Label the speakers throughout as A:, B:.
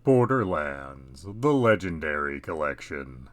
A: Borderlands, the Legendary Collection,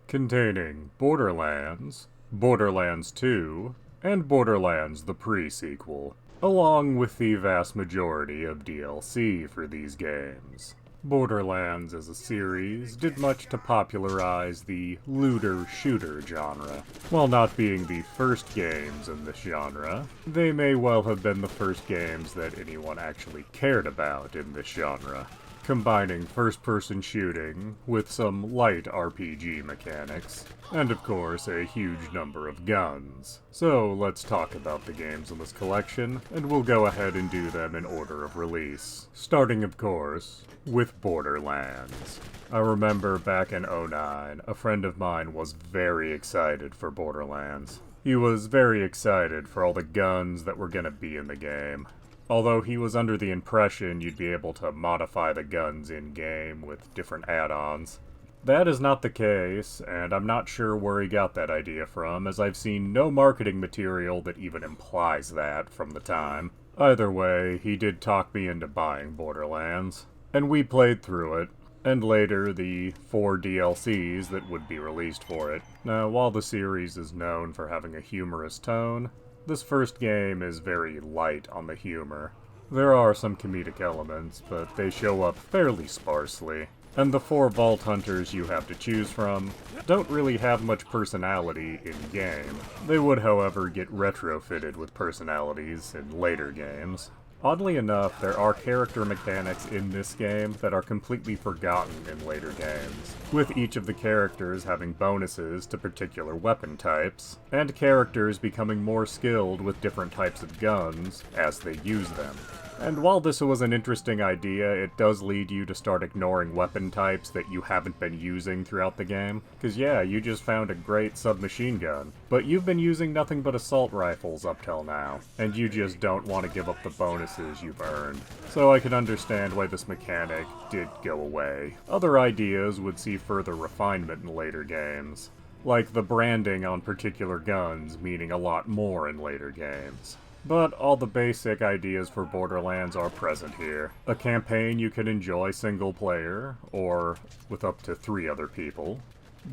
A: containing Borderlands, Borderlands 2, and Borderlands the pre-sequel, along with the vast majority of DLC for these games. Borderlands as a series did much to popularize the looter-shooter genre. While not being the first games in this genre, they may well have been the first games that anyone actually cared about in this genre, combining first-person shooting with some light RPG mechanics, and of course a huge number of guns. So let's talk about the games in this collection, and we'll go ahead and do them in order of release, starting of course with Borderlands. I remember back in '09, a friend of mine was very excited for Borderlands. He was very excited for all the guns that were gonna be in the game. Although he was under the impression you'd be able to modify the guns in-game with different add-ons. That is not the case, and I'm not sure where he got that idea from, as I've seen no marketing material that even implies that from the time. Either way, he did talk me into buying Borderlands, and we played through it, and later the 4 DLCs that would be released for it. Now, while the series is known for having a humorous tone, this first game is very light on the humor. There are some comedic elements, but they show up fairly sparsely. And the 4 Vault Hunters you have to choose from don't really have much personality in-game. They would, however, get retrofitted with personalities in later games. Oddly enough, there are character mechanics in this game that are completely forgotten in later games, with each of the characters having bonuses to particular weapon types, and characters becoming more skilled with different types of guns as they use them. And while this was an interesting idea, it does lead you to start ignoring weapon types that you haven't been using throughout the game. Cause yeah, you just found a great submachine gun, but you've been using nothing but assault rifles up till now, and you just don't want to give up the bonuses you've earned. So I can understand why this mechanic did go away. Other ideas would see further refinement in later games, like the branding on particular guns meaning a lot more in later games. But all the basic ideas for Borderlands are present here. A campaign you can enjoy single player, or with up to 3 other people.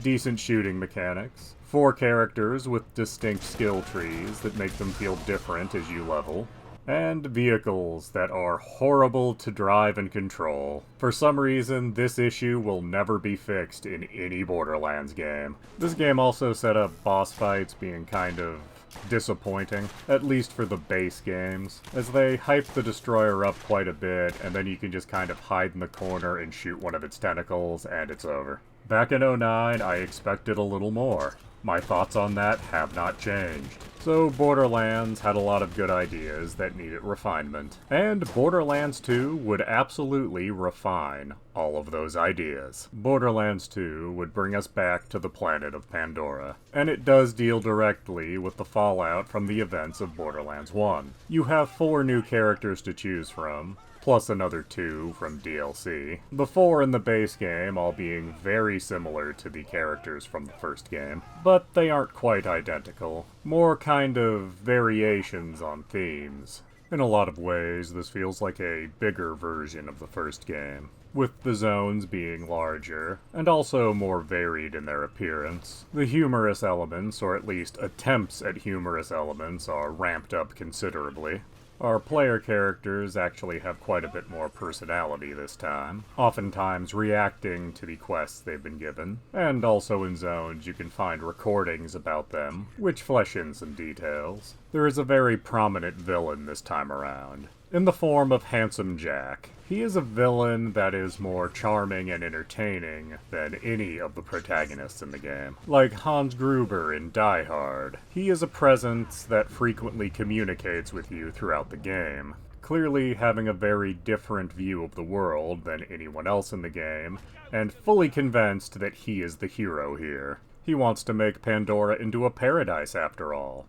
A: Decent shooting mechanics. 4 characters with distinct skill trees that make them feel different as you level. And vehicles that are horrible to drive and control. For some reason, this issue will never be fixed in any Borderlands game. This game also set up boss fights being kind of disappointing, at least for the base games, as they hype the destroyer up quite a bit, and then you can just kind of hide in the corner and shoot one of its tentacles, and it's over. Back in '09, I expected a little more. My thoughts on that have not changed. So Borderlands had a lot of good ideas that needed refinement, and Borderlands 2 would absolutely refine all of those ideas. Borderlands 2 would bring us back to the planet of Pandora, and it does deal directly with the fallout from the events of Borderlands 1. You have 4 new characters to choose from, plus another 2 from DLC. The 4 in the base game all being very similar to the characters from the first game, but they aren't quite identical. More kind of variations on themes. In a lot of ways, this feels like a bigger version of the first game, with the zones being larger, and also more varied in their appearance. The humorous elements, or at least attempts at humorous elements, are ramped up considerably. Our player characters actually have quite a bit more personality this time, oftentimes reacting to the quests they've been given, and also in zones you can find recordings about them, which flesh in some details. There is a very prominent villain this time around, in the form of Handsome Jack. He is a villain that is more charming and entertaining than any of the protagonists in the game. Like Hans Gruber in Die Hard, he is a presence that frequently communicates with you throughout the game, clearly having a very different view of the world than anyone else in the game, and fully convinced that he is the hero here. He wants to make Pandora into a paradise after all.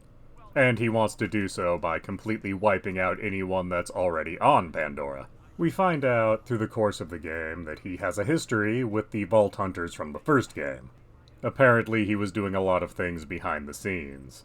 A: And he wants to do so by completely wiping out anyone that's already on Pandora. We find out through the course of the game that he has a history with the Vault Hunters from the first game. Apparently he was doing a lot of things behind the scenes.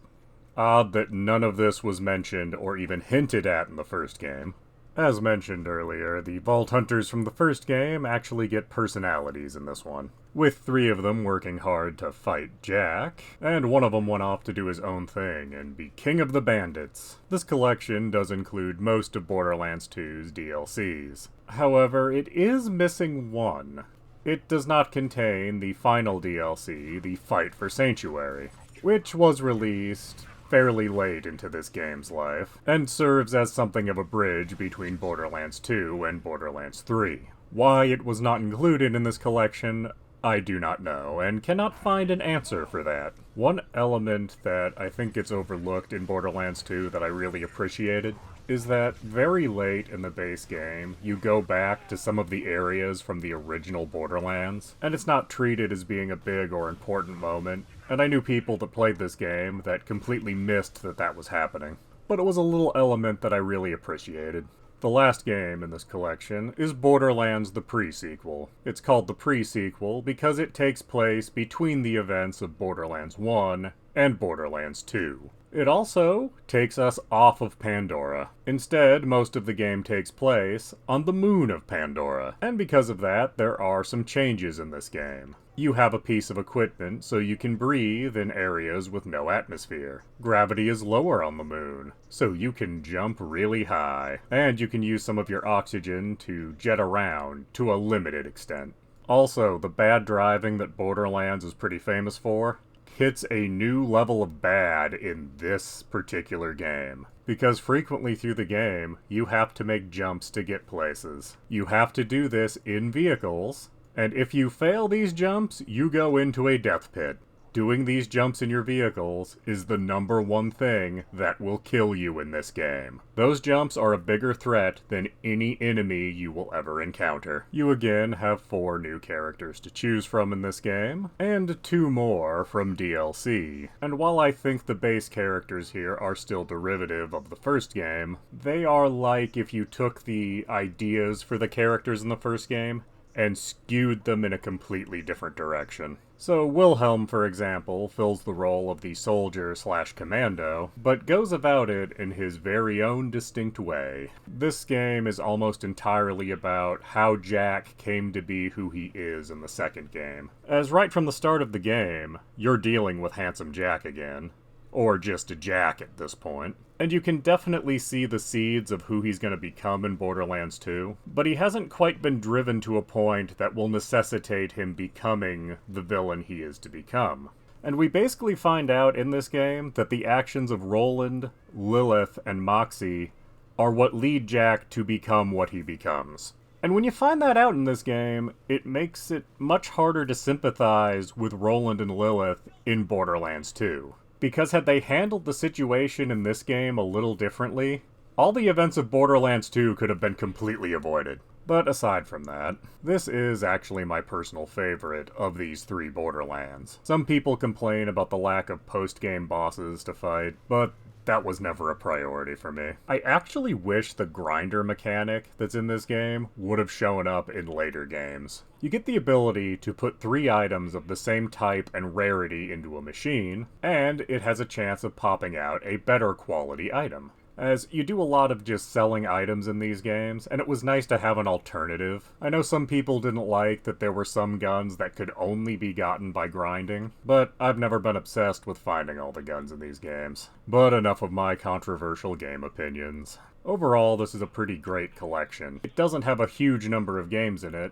A: Odd that none of this was mentioned or even hinted at in the first game. As mentioned earlier, the Vault Hunters from the first game actually get personalities in this one, with 3 of them working hard to fight Jack, and one of them went off to do his own thing and be king of the bandits. This collection does include most of Borderlands 2's DLCs. However, it is missing one. It does not contain the final DLC, the Fight for Sanctuary, which was released fairly late into this game's life, and serves as something of a bridge between Borderlands 2 and Borderlands 3. Why it was not included in this collection, I do not know, and cannot find an answer for that. One element that I think gets overlooked in Borderlands 2 that I really appreciated is that very late in the base game, you go back to some of the areas from the original Borderlands, and it's not treated as being a big or important moment, and I knew people that played this game that completely missed that that was happening. But it was a little element that I really appreciated. The last game in this collection is Borderlands the Pre-Sequel. It's called the Pre-Sequel because it takes place between the events of Borderlands 1 and Borderlands 2. It also takes us off of Pandora. Instead, most of the game takes place on the moon of Pandora, and because of that, there are some changes in this game. You have a piece of equipment so you can breathe in areas with no atmosphere. Gravity is lower on the moon, so you can jump really high, and you can use some of your oxygen to jet around to a limited extent. Also, the bad driving that Borderlands is pretty famous for hits a new level of bad in this particular game. Because frequently through the game, you have to make jumps to get places. You have to do this in vehicles, and if you fail these jumps, you go into a death pit. Doing these jumps in your vehicles is the #1 thing that will kill you in this game. Those jumps are a bigger threat than any enemy you will ever encounter. You again have 4 new characters to choose from in this game, and 2 more from DLC. And while I think the base characters here are still derivative of the first game, they are like if you took the ideas for the characters in the first game and skewed them in a completely different direction. So Wilhelm, for example, fills the role of the soldier/commando, but goes about it in his very own distinct way. This game is almost entirely about how Jack came to be who he is in the second game. As right from the start of the game, you're dealing with Handsome Jack again. Or just a Jack at this point. And you can definitely see the seeds of who he's going to become in Borderlands 2, but he hasn't quite been driven to a point that will necessitate him becoming the villain he is to become. And we basically find out in this game that the actions of Roland, Lilith, and Moxie are what lead Jack to become what he becomes. And when you find that out in this game, it makes it much harder to sympathize with Roland and Lilith in Borderlands 2. Because had they handled the situation in this game a little differently, all the events of Borderlands 2 could have been completely avoided. But aside from that, this is actually my personal favorite of these 3 Borderlands. Some people complain about the lack of post-game bosses to fight, but that was never a priority for me. I actually wish the grinder mechanic that's in this game would have shown up in later games. You get the ability to put 3 items of the same type and rarity into a machine, and it has a chance of popping out a better quality item. As you do a lot of just selling items in these games, and it was nice to have an alternative. I know some people didn't like that there were some guns that could only be gotten by grinding, but I've never been obsessed with finding all the guns in these games. But enough of my controversial game opinions. Overall, this is a pretty great collection. It doesn't have a huge number of games in it,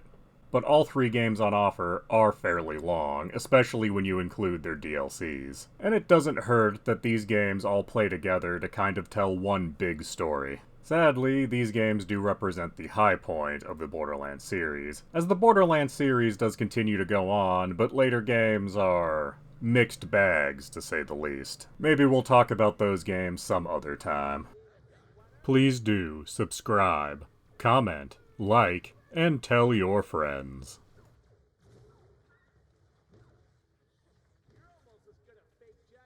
A: but all 3 games on offer are fairly long, especially when you include their DLCs. And it doesn't hurt that these games all play together to kind of tell one big story. Sadly, these games do represent the high point of the Borderlands series, as the Borderlands series does continue to go on, but later games are mixed bags, to say the least. Maybe we'll talk about those games some other time. Please do subscribe, comment, like, and tell your friends.